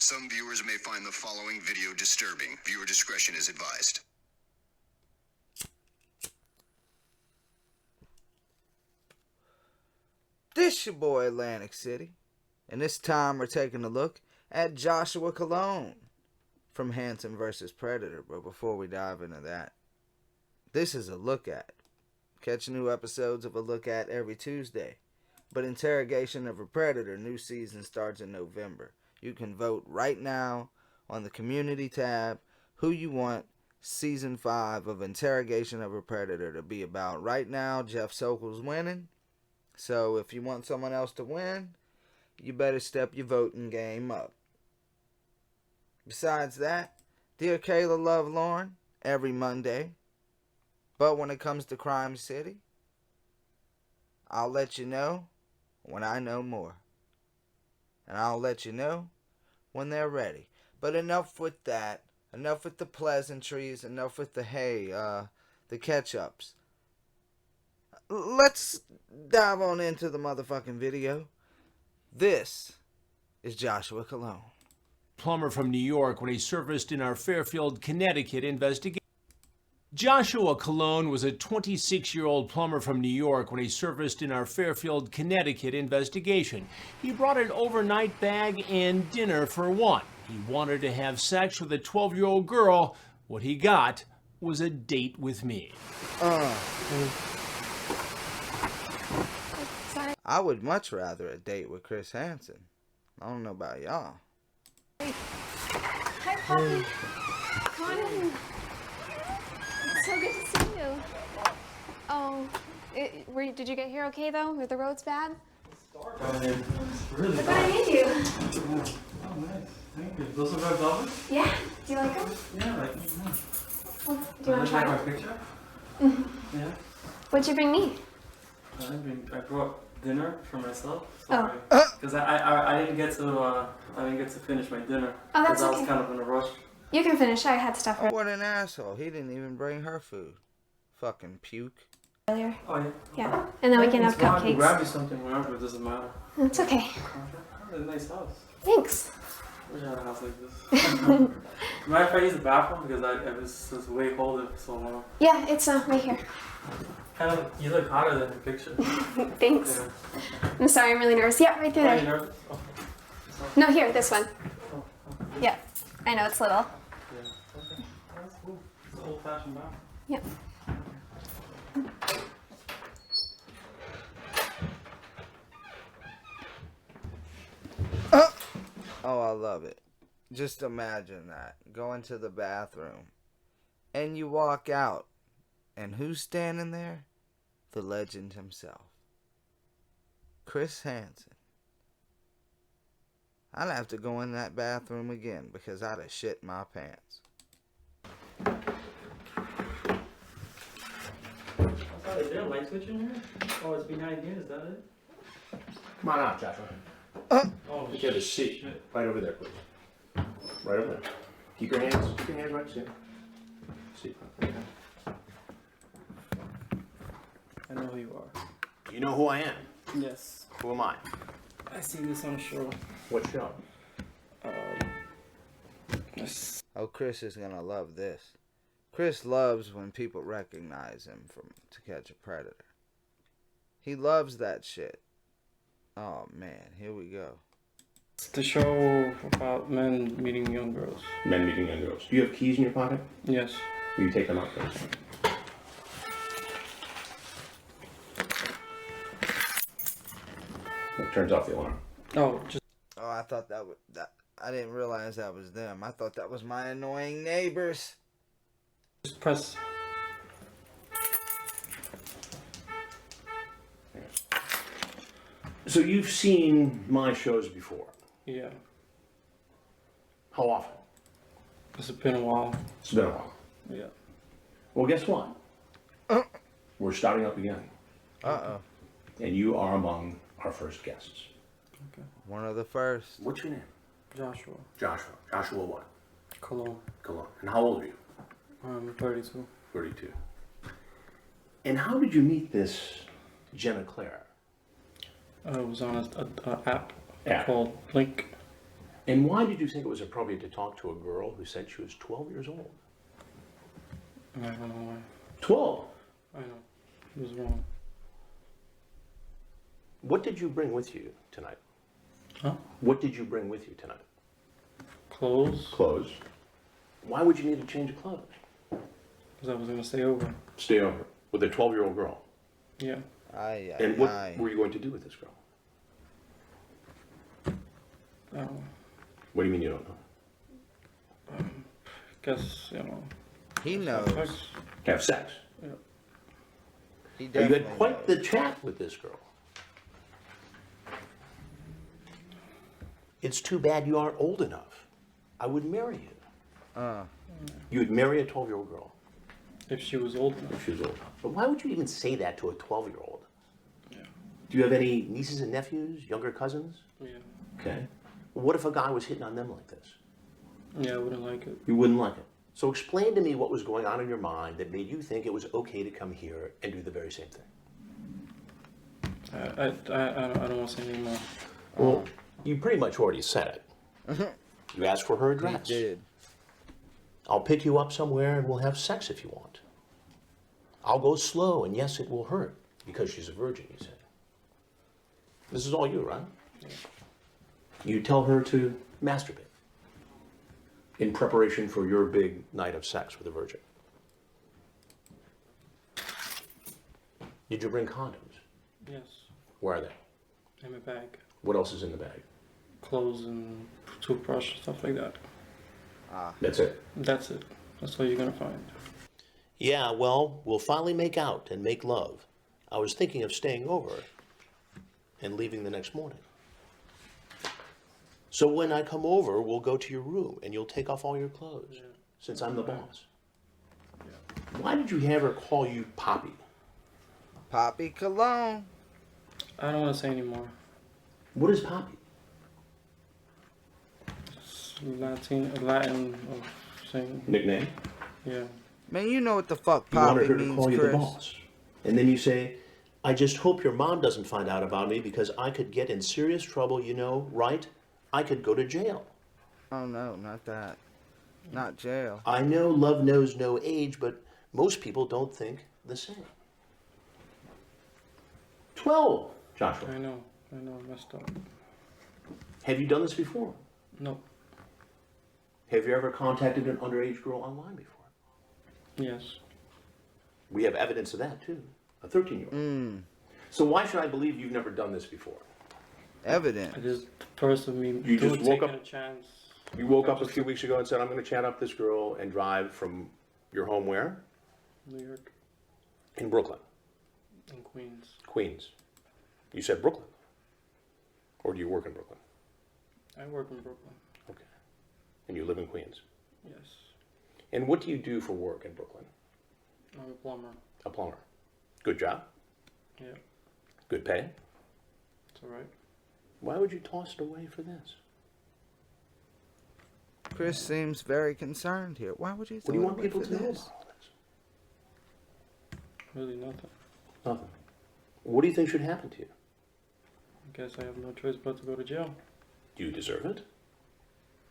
Some viewers may find the following video disturbing. Viewer discretion is advised. This your boy Atlantic City, and this time we're taking a look at Joshua Cologne from Hansen vs. Predator. But before we dive into that, this is a look at. Catch new episodes of A Look At every Tuesday. But Interrogation of a Predator new season starts in November. You can vote right now on the community tab who you want season 5 of Interrogation of a Predator to be about. Right now, Jeff Sokol's winning. So if you want someone else to win, you better step your voting game up. Besides that, Dear Kayla, Love, Lorne every Monday. But when it comes to Crime City, I'll let you know when I know more. And I'll let you know when they're ready. But enough with that. Enough with the pleasantries. Enough with the the catch-ups. Let's dive on into the motherfucking video. This is Joshua Cologne. Plumber from New York when he surfaced in our Fairfield, Connecticut investigation. Joshua Cologne was a 26-year-old plumber from New York when he surfaced in our Fairfield, Connecticut investigation. He brought an overnight bag and dinner for one. He wanted to have sex with a 12-year-old girl. What he got was a date with me. I would much rather a date with Chris Hansen. I don't know about y'all. Hi, Poppy. Come on in. It's so good to see you. Oh, did you get here okay though? Were the roads bad? Look what I made you. Oh, nice. Thank you. Those are red velvet? Yeah. Do you like them? Yeah, I like them. Well, do you want to try my them? picture? Mm-hmm. Yeah. What'd you bring me? I brought dinner for myself. Oh. Because I didn't get to finish my dinner. Oh, that's because I was okay. kind of in a rush. You can finish. I had stuff Oh, what an asshole. He didn't even bring her food. Fucking puke. earlier. Oh yeah. Yeah. And then we can have I can cupcakes. grab you something whenever. It doesn't matter. It's okay. That's a nice house. Thanks. I wish I had a house like this. Mind if I use the bathroom because I was way colder for so long. Yeah, it's right here. Kind of, you look hotter than the picture. Thanks. Yeah. I'm sorry, I'm really nervous. Yeah, right through Are you there. nervous? Oh. No, here, this one. Oh, okay. Yeah. I know it's little. Yeah. Okay. That's cool. It's an old-fashioned bathroom. Yep. Oh, I love it. Just imagine that. Go into the bathroom. And you walk out. And who's standing there? The legend himself. Chris Hansen. I'd have to go in that bathroom again because I'd have shit my pants. Is there a light switch in here? Oh, it's behind here, is that it? Come on out, Joshua. Oh, Take care of the seat. Right over there, please. Right over there. Keep your hands right there. Seat. Okay. I know who you are. You know who I am. Yes. Who am I? I see this on a show. What show? Oh, Chris is gonna love this. Chris loves when people recognize him from To Catch a Predator. He loves that shit. Oh man, here we go. It's the show about men meeting young girls. Men meeting young girls. Do you have keys in your pocket? Yes. Will you take them out, please? It turns off the alarm. Oh, just. Oh, I thought that I didn't realize that was them. I thought that was my annoying neighbors. Just press. So you've seen my shows before. Yeah. How often? It's been a while. It's been a while. Yeah. Well, guess what? We're starting up again. Uh-oh. And you are among our first guests. Okay. One of the first. What's your name? Joshua. Joshua. Joshua what? Cologne. Cologne. And how old are you? I'm 32. 32. And how did you meet this Jenna Claire? I was on a app App. called Link. And why did you think it was appropriate to talk to a girl who said she was 12 years old? I don't know why. 12? I know. It was wrong. What did you bring with you tonight? Huh? What did you bring with you tonight? Clothes? Clothes. Why would you need a change of clothes? Because I was going to stay over. Stay over with a 12-year-old girl. Yeah. And what were you going to do with this girl? What do you mean you don't know? Guess, you know. He knows. Have sex. Yeah. He You definitely had quite knows. the chat with this girl. It's too bad you aren't old enough. I would marry you. You would marry a 12-year-old girl If she was old enough. if she was old enough. But why would you even say that to a 12-year-old? Yeah. Do you have any nieces and nephews, younger cousins? Yeah. Okay. What if a guy was hitting on them like this? Yeah, I wouldn't like it. You wouldn't like it. So explain to me what was going on in your mind that made you think it was okay to come here and do the very same thing. I don't want to say anymore. Well, you pretty much already said it. You asked for her He address. did. I'll pick you up somewhere and we'll have sex if you want. I'll go slow, and yes, it will hurt because she's a virgin, you said. This is all you, right? Yeah. You tell her to masturbate in preparation for your big night of sex with a virgin. Did you bring condoms? Yes. Where are they? In my bag. What else is in the bag? Clothes and toothbrush, stuff like that. That's it. That's it. That's all you're going to find. Yeah, well, we'll finally make out and make love. I was thinking of staying over and leaving the next morning. So when I come over, we'll go to your room and you'll take off all your clothes, Yeah. since I'm the boss. Why did you have her call you Poppy? Poppy Cologne. I don't want to say anymore. What is Poppy? It's Latin of saying, Nickname? yeah. Man, you know what the fuck You wanted Poppy her to means, call you the Chris. boss. And then you say, I just hope your mom doesn't find out about me because I could get in serious trouble, you know, right? I could go to jail. Oh no, not that. Not jail. I know love knows no age, but most people don't think the same. 12, Joshua. I know, I messed up. Have you done this before? No. Have you ever contacted an underage girl online before? Yes. We have evidence of that too. A 13-year-old. So why should I believe you've never done this before? Evident. It is first of me You just woke taking up- a chance. You woke up a few weeks ago and said, I'm going to chat up this girl and drive from your home where? New York In Brooklyn, and Queens. Queens. You said Brooklyn. Or do you work in Brooklyn? I work in Brooklyn. Okay. And you live in Queens. Yes. And what do you do for work in Brooklyn? I'm a plumber. A plumber. Good job? Yeah. Good pay? It's alright. Why would you toss it away for this? Chris seems very concerned here. Why would you What do you throw want it away people for to know this? about all this? Really nothing. Nothing. What do you think should happen to you? I guess I have no choice but to go to jail. Do you deserve it?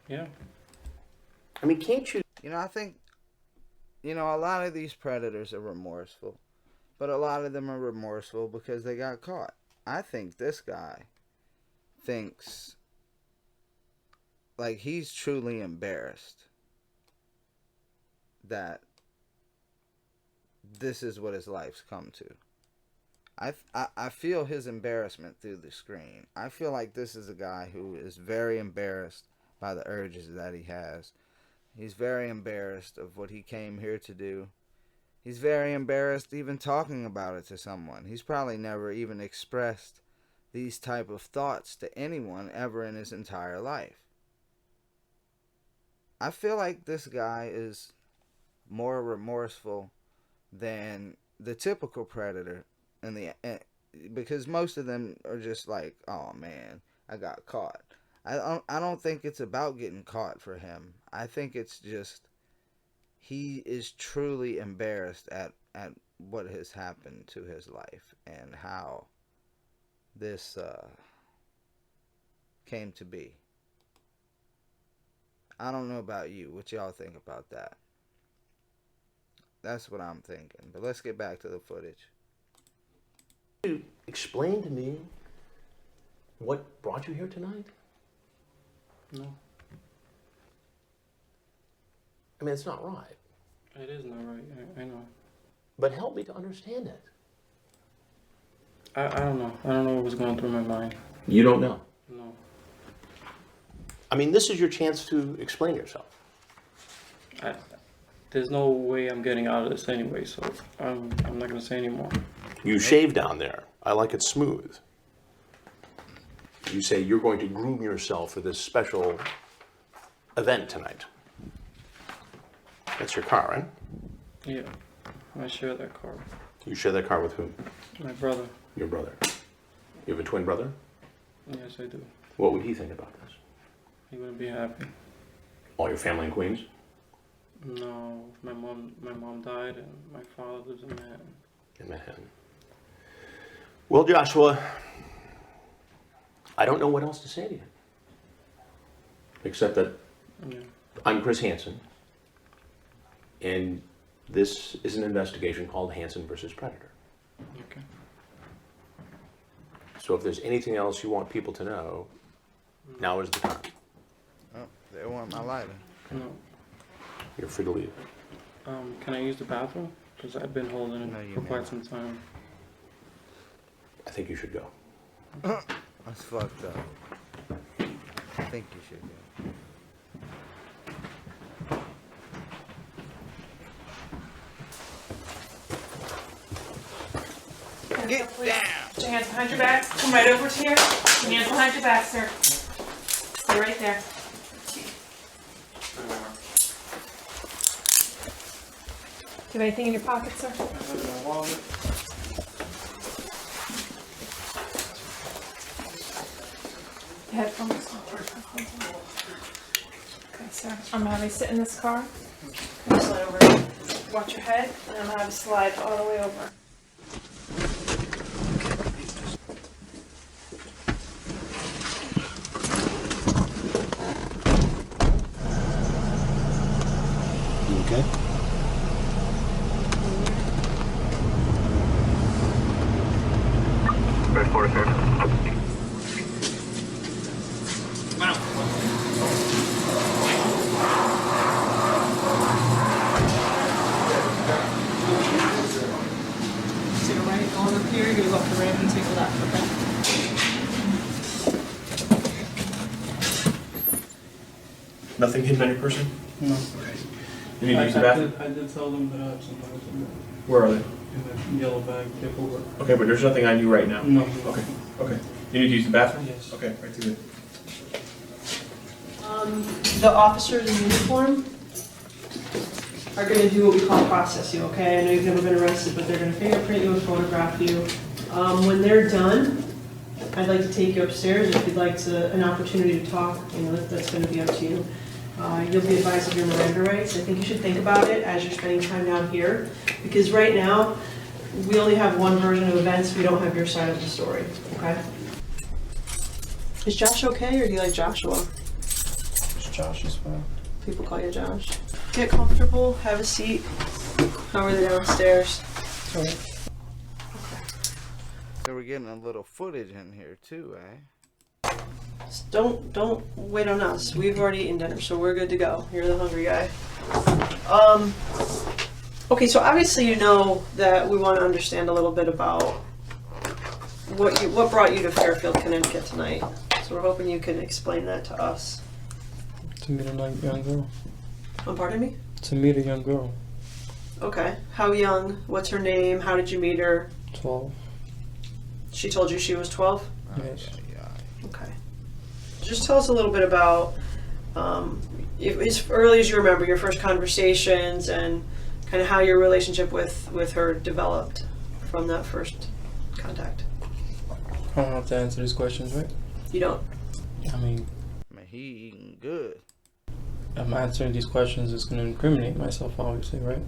Yeah. I mean, can't you? You know, I think, a lot of these predators are remorseful. But a lot of them are remorseful because they got caught. I think this guy thinks like he's truly embarrassed that this is what his life's come to. I feel his embarrassment through the screen. I feel like this is a guy who is very embarrassed by the urges that he has. He's very embarrassed of what he came here to do. He's very embarrassed even talking about it to someone. He's probably never even expressed these type of thoughts to anyone ever in his entire life. I feel like this guy is more remorseful than the typical predator, because most of them are just like, oh man, I got caught. I don't think it's about getting caught for him. I think it's just he is truly embarrassed at what has happened to his life and how this came to be. I don't know about you. What y'all think about that? That's what I'm thinking. But let's get back to the footage. You explain to me what brought you here tonight? No, I mean, it's not right. it is not right. I know. But help me to understand it. I don't know. I don't know what was going through my mind. You don't know. No. I mean, this is your chance to explain yourself. There's no way I'm getting out of this anyway, so I'm not gonna say anymore. You shave down there. I like it smooth. You say you're going to groom yourself for this special event tonight. That's your car, right? Yeah, I share that car. You share that car with whom? My brother. Your brother. You have a twin brother? Yes, I do. What would he think about this? He wouldn't be happy. All your family in Queens? No, my mom died, and my father lives in Manhattan. In Manhattan. Well, Joshua, I don't know what else to say to you. Except that Yeah. I'm Chris Hansen, and this is an investigation called Hansen versus Predator. Okay. So if there's anything else you want people to know, now is the time. Oh, they want my lighter. No. You're free to leave. Can I use the bathroom? Because I've been holding it No, you for may quite not. some time. I think you should go. That's fucked up. I think you should go. Get down! Put your hands behind your back. Come right over to here. Put your hands behind your back, sir. Stay right there. Do you have anything in your pocket, sir? I have my wallet. Headphones. Okay, sir. I'm gonna have you sit in this car. Slide over. Watch your head, and I'm gonna have you slide all the way over. You okay? Red 45. Take a right on up here, go left to ramp and take a left, okay? Nothing hidden on your person? No. You need to use the bathroom? I did tell them that I have some items Where are they? in the yellow bag paperwork. Okay, but there's nothing on you right now. No. Okay, okay. You need to use the bathroom? Yes. Okay, right through there. The officers in uniform are gonna do what we call process you, okay? I know you've never been arrested, but they're gonna fingerprint you and photograph you. When they're done, I'd like to take you upstairs if you'd like an opportunity to talk, that's gonna be up to you. You'll be advised of your Miranda rights. I think you should think about it as you're spending time down here, because right now, we only have one version of events, we don't have your side of the story, okay? Is Josh okay, or do you like Joshua? It's Josh as well. People call you Josh. Get comfortable, have a seat. How are they downstairs? Sorry. So we're getting a little footage in here too, eh? Don't wait on us. We've already eaten dinner, so we're good to go. You're the hungry guy. Okay, so obviously you know that we want to understand a little bit about what brought you to Fairfield, Connecticut tonight. So we're hoping you can explain that to us. To meet a young girl. Pardon me? To meet a young girl. Okay. How young? What's her name? How did you meet her? 12. She told you she was 12? Yes. Okay. Just tell us a little bit about, as early as you remember, your first conversations and kind of how your relationship with her developed from that first contact. I don't have to answer these questions, right? You don't? I mean, Man, he eating good. I'm answering these questions is going to incriminate myself, obviously, right?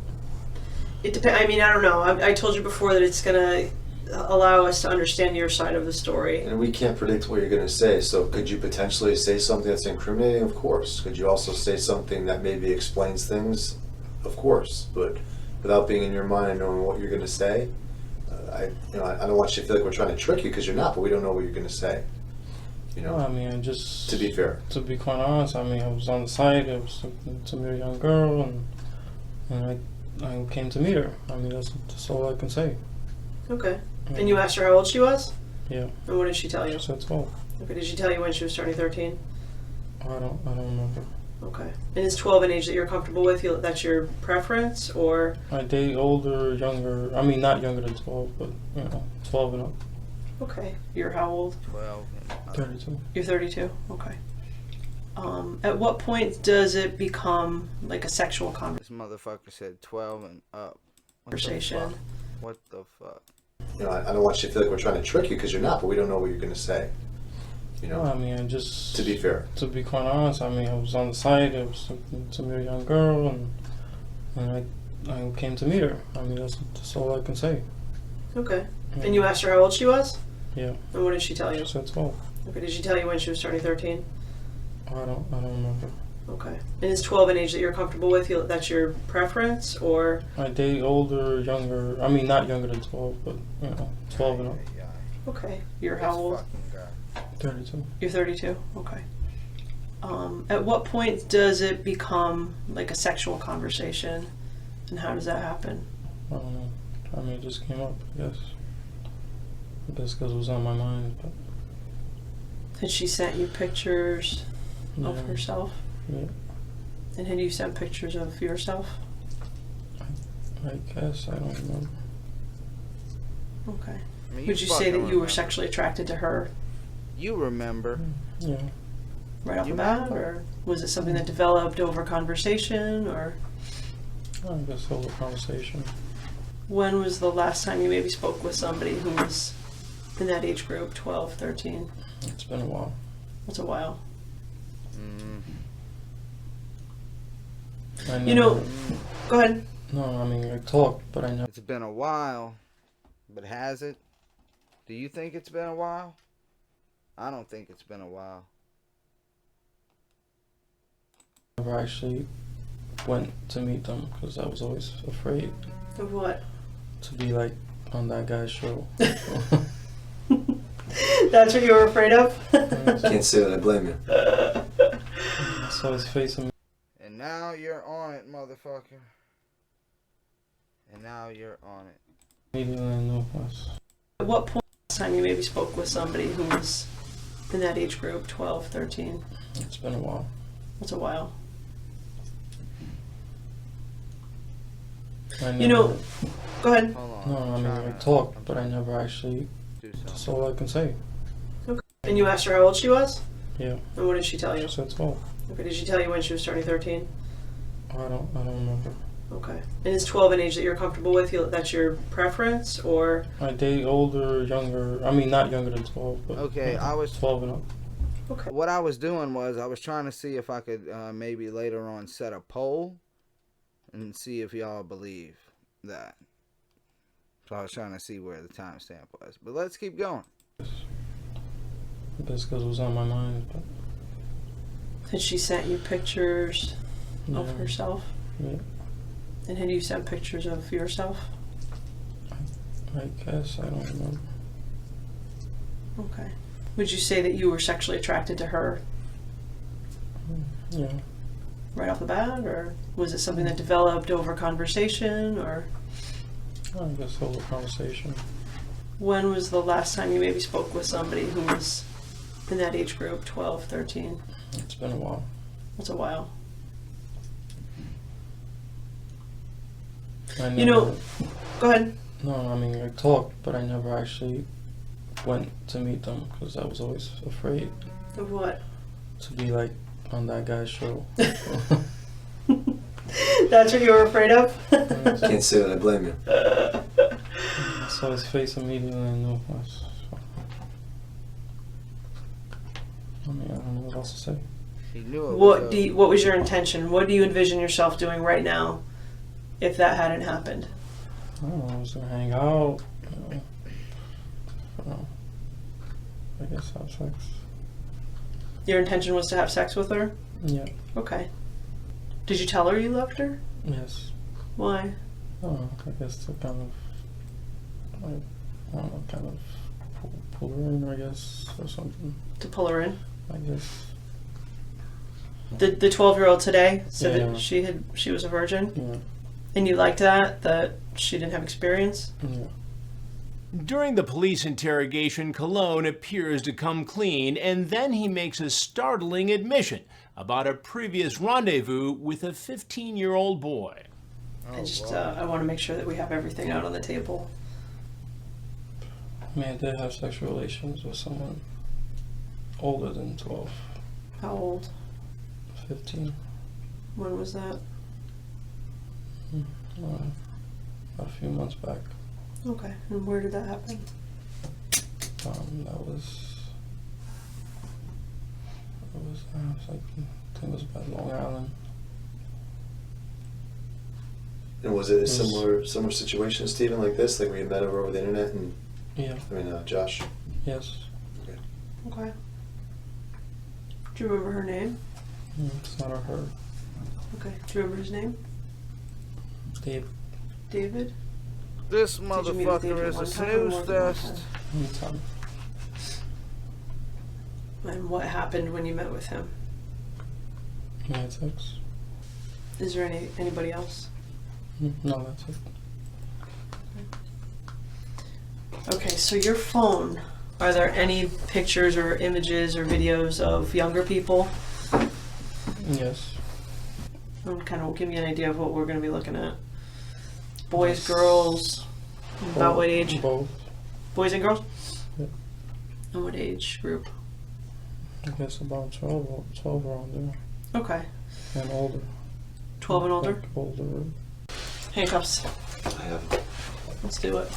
It depends. I mean, I don't know. I told you before that it's gonna. allow us to understand your side of the story. And we can't predict what you're going to say, so could you potentially say something that's incriminating? Of course. Could you also say something that maybe explains things? Of course. But without being in your mind and knowing what you're going to say, I don't want you to feel like we're trying to trick you, because you're not, but we don't know what you're going to say. You know? I mean, just to be fair. To be quite honest, I mean, I was on the site, I was looking to meet a young girl, and I came to meet her. I mean, that's all I can say. Okay. And you asked her how old she was? Yeah. And what did she tell you? She said 12. Okay. Did she tell you when she was turning 13? I don't remember. Okay. And is 12 an age that you're comfortable with? That's your preference, or? I date older, younger. I mean, not younger than 12, but 12 and up. Okay. You're how old? 12 and up. 32. You're 32. Okay. At what point does it become like a sexual This motherfucker said 12 and up. conversation? What the fuck? I don't want you to feel like we're trying to trick you, because you're not, but we don't know what you're going to say. You know? I mean, just to be fair. To be quite honest, I mean, I was on the site, I was looking to meet a young girl, and I came to meet her. I mean, that's all I can say. Okay. Yeah. And you asked her how old she was? Yeah. And what did she tell you? She said 12. Okay. Did she tell you when she was turning 13? I don't remember. Okay. And is 12 an age that you're comfortable with? That's your preference, or? I date older, younger. I mean, not younger than 12, but 12 and up. Okay. You're how old? 32. You're 32. Okay. At what point does it become like a sexual conversation, and how does that happen? I don't know. I mean, it just came up, I guess. I guess because it was on my mind, but. Had she sent you pictures of herself? Yeah. And had you sent pictures of yourself? I guess, I don't remember. Okay. I mean, Would you say that you were sexually attracted to her? You remember. Yeah. Right off the bat? Or was it something that developed over conversation, or? I guess over conversation. When was the last time you maybe spoke with somebody who was in that age group, 12, 13? It's been a while. That's a while. You know, go ahead. No, I mean, I talked, but I never. It's been a while, but has it? Do you think it's been a while? I don't think it's been a while. Never actually went to meet them because I was always afraid. Of what? To be like on that guy's show. That's what you were afraid of? Can't say that I blame you. I saw his face and And now you're on it, motherfucker. And now you're on it. immediately I knew it was. At what point last time you maybe spoke with somebody who was in that age group, 12, 13? It's been a while. That's a while. You know, go ahead. Hold on. no, I mean, I talked, but I never actually. Do something. That's all I can say. Okay. And you asked her how old she was? Yeah. And what did she tell you? She said 12. Okay. Did she tell you when she was turning 13? I don't remember. Okay. And is 12 an age that you're comfortable with? That's your preference, or? I date older, younger. I mean, not younger than 12, but. Okay, I was 12 and up. Okay. What I was doing was I was trying to see if I could maybe later on set a poll and see if y'all believe that. So I was trying to see where the timestamp was. But let's keep going. I guess because it was on my mind, but. Had she sent you pictures of Yeah. herself? Yeah. And had you sent pictures of yourself? I guess, I don't remember. Okay. Would you say that you were sexually attracted to her Yeah. right off the bat, or was it something that developed over conversation, or? I guess over conversation. When was the last time you maybe spoke with somebody who was in that age group, 12, 13? It's been a while. That's a while. I You know, go ahead. No, I mean, I talked, but I never actually went to meet them because I was always afraid Of what? to be like on that guy's show. That's what you were afraid of? Can't say that I blame you. I saw his face immediately and I knew it was. I mean, I don't know what else to say. He knew it What what was your intention? What do you envision yourself doing right now if that hadn't happened? I don't know, I was gonna hang out, I guess, have sex. Your intention was to have sex with her? Yeah. Okay. Did you tell her you loved her? Yes. Why? I don't know. I guess to kind of, like, I don't know, kind of pull her in, I guess, or something. To pull her in? I guess. The 12-year-old today said Yeah. that she was a virgin? Yeah. And you liked that she didn't have experience? Yeah. During the police interrogation, Cologne appears to come clean, and then he makes a startling admission about a previous rendezvous with a 15-year-old boy. I want to make sure that we have everything out on the table. I mean, I did have sexual relations with someone older than 12. How old? 15. When was that? A few months back. Okay. And where did that happen? That was like, I think it was by Long Island. And was it a similar situation, Stephen, like this? Like we had met over the internet and, Yeah. Josh? Yes. Okay. Do you remember her name? It's not a her. Okay. Do you remember his name? Dave. David? This Did you meet with David motherfucker is a one time or more snooze than one fest. Anytime. And what happened when you met with him? We had sex. Is there anybody else? No, that's it. Okay, so your phone, are there any pictures or images or videos of younger people? Yes. Kind of give me an idea of what we're going to be looking at. Boys, girls, about what age? Both. Boys and girls? Yeah. And what age group? I guess about 12 around there. Okay. And older. 12 and older? Like older. Handcuffs. I have. Let's do it.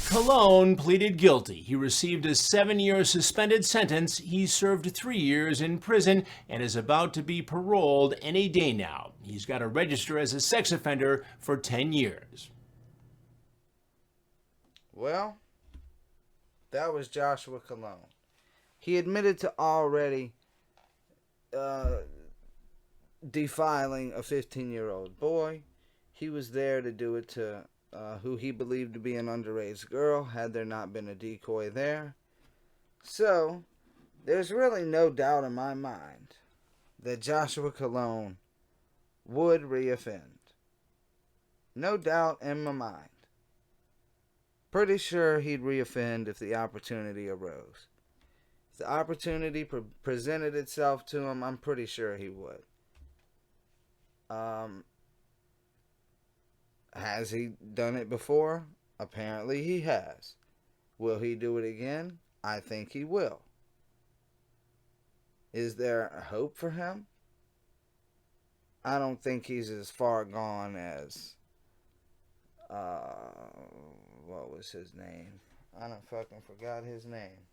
Cologne pleaded guilty. He received a 7-year suspended sentence. He served 3 years in prison and is about to be paroled any day now. He's got to register as a sex offender for 10 years. Well, that was Joshua Cologne. He admitted to already defiling a 15-year-old boy. He was there to do it to who he believed to be an underage girl, had there not been a decoy there. So, there's really no doubt in my mind that Joshua Cologne would reoffend. No doubt in my mind. Pretty sure he'd reoffend if the opportunity arose. If the opportunity presented itself to him, I'm pretty sure he would. Has he done it before? Apparently he has. Will he do it again? I think he will. Is there a hope for him? I don't think he's as far gone as what was his name? I done fucking forgot his name.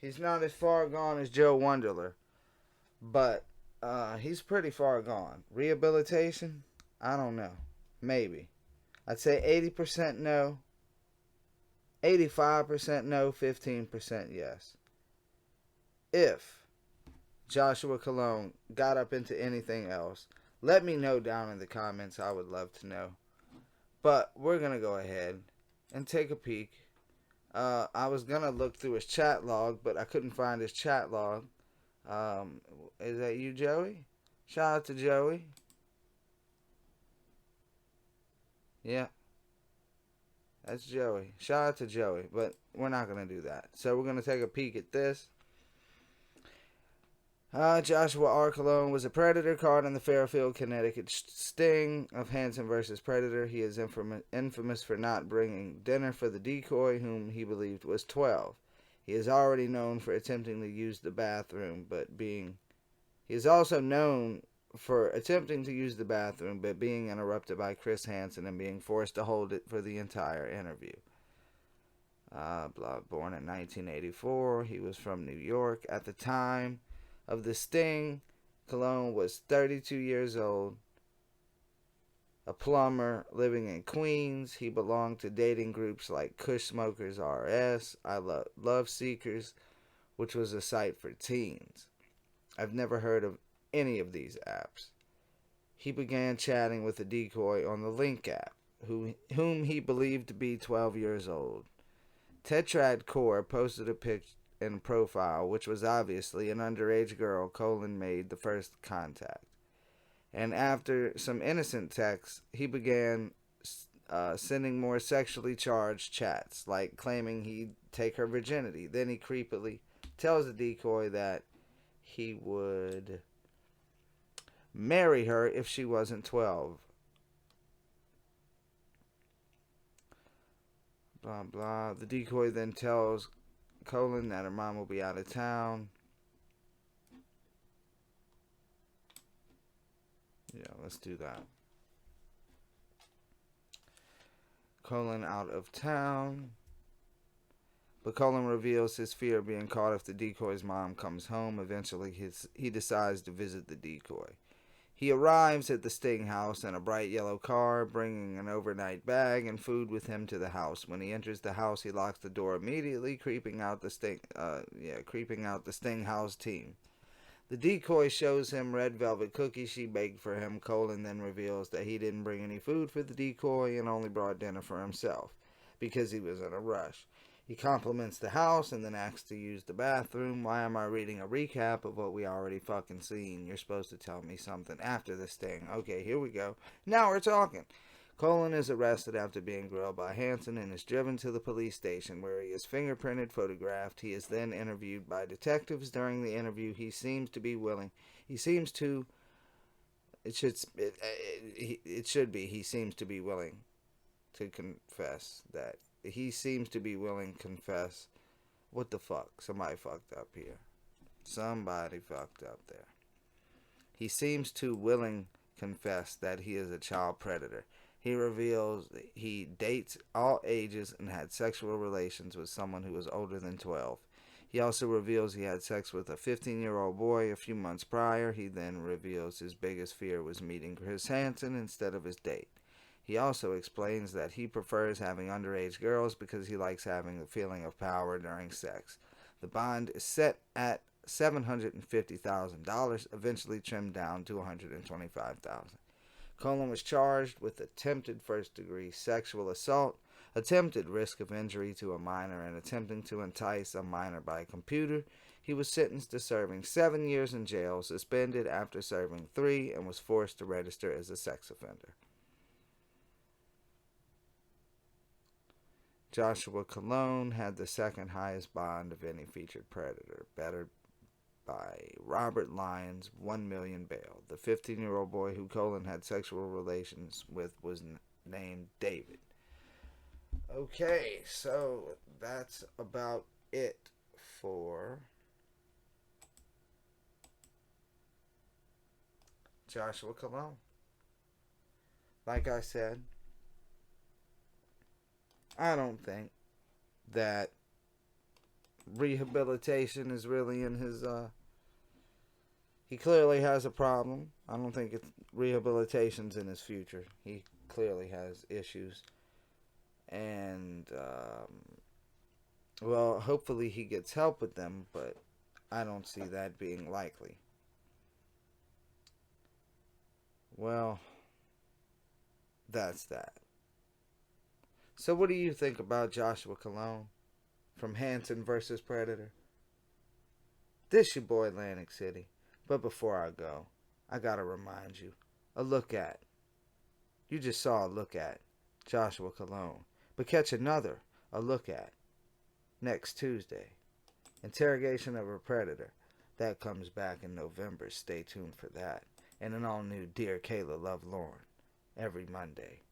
He's not as far gone as Joe Wonderler, but he's pretty far gone. Rehabilitation? I don't know. Maybe. I'd say 80% no, 85% no, 15% yes. If Joshua Cologne got up into anything else, let me know down in the comments. I would love to know. But we're going to go ahead and take a peek. I was going to look through his chat log, but I couldn't find his chat log. Is that you, Joey? Shout out to Joey. Yeah. That's Joey. Shout out to Joey, but we're not going to do that. So we're going to take a peek at this. Joshua R. Cologne was a predator caught in the Fairfield, Connecticut sting of Hansen versus Predator. He is infamous for not bringing dinner for the decoy, whom he believed was 12. He is already known for attempting to use the bathroom, but he is also known for attempting to use the bathroom, but being interrupted by Chris Hansen and being forced to hold it for the entire interview. Born in 1984, he was from New York. At the time of the sting, Cologne was 32 years old, a plumber living in Queens. He belonged to dating groups like Kush Smokers RS, Love Seekers, which was a site for teens. I've never heard of any of these apps. He began chatting with a decoy on the Link app, whom he believed to be 12 years old. Tetrad Core posted a pic and profile, which was obviously an underage girl. Colin made the first contact. And after some innocent texts, he began sending more sexually charged chats, like claiming he'd take her virginity. Then he creepily tells the decoy that he would marry her if she wasn't 12. Blah, blah. The decoy then tells Colin that her mom will be out of town. Yeah, let's do that. Colin out of town. But Colin reveals his fear of being caught if the decoy's mom comes home. Eventually, he decides to visit the decoy. He arrives at the Sting house in a bright yellow car, bringing an overnight bag and food with him to the house. When he enters the house, he locks the door immediately, creeping out the Sting house team. The decoy shows him red velvet cookies she baked for him. Colin then reveals that he didn't bring any food for the decoy and only brought dinner for himself because he was in a rush. He compliments the house and then asks to use the bathroom. Why am I reading a recap of what we already fucking seen? You're supposed to tell me something after this thing. Okay, here we go. Now we're talking. Colin is arrested after being grilled by Hansen and is driven to the police station where he is fingerprinted, photographed. He is then interviewed by detectives. During the interview, he seems to be willing. He seems to be willing to confess that. He seems to be willing to confess. What the fuck? Somebody fucked up here. Somebody fucked up there. He seems to willing confess that he is a child predator. He reveals he dates all ages and had sexual relations with someone who was older than 12. He also reveals he had sex with a 15-year-old boy a few months prior. He then reveals his biggest fear was meeting Chris Hansen instead of his date. He also explains that he prefers having underage girls because he likes having the feeling of power during sex. The bond is set at $750,000, eventually trimmed down to $125,000. Colin was charged with attempted first-degree sexual assault, attempted risk of injury to a minor, and attempting to entice a minor by computer. He was sentenced to serving 7 years in jail, suspended after serving 3, and was forced to register as a sex offender. Joshua Cologne had the second highest bond of any featured predator, bettered by Robert Lyons, $1 million bail. The 15-year-old boy who Colin had sexual relations with was named David. Okay, so that's about it for Joshua Cologne. Like I said, I don't think that rehabilitation is really in his, he clearly has a problem. I don't think rehabilitation's in his future. He clearly has issues. And, well, hopefully he gets help with them, but I don't see that being likely. Well, that's that. So what do you think about Joshua Cologne from Hansen versus Predator? This your boy Atlantic City. But before I go, I gotta remind you, you just saw a look at Joshua Cologne. But catch another, a look at, next Tuesday. Interrogation of a Predator. That comes back in November. Stay tuned for that. And an all-new Dear Kayla, Love Lorne. Every Monday.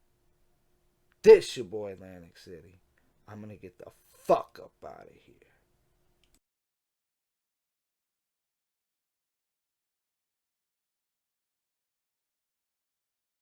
This your boy Atlantic City. I'm gonna get the fuck up out of here.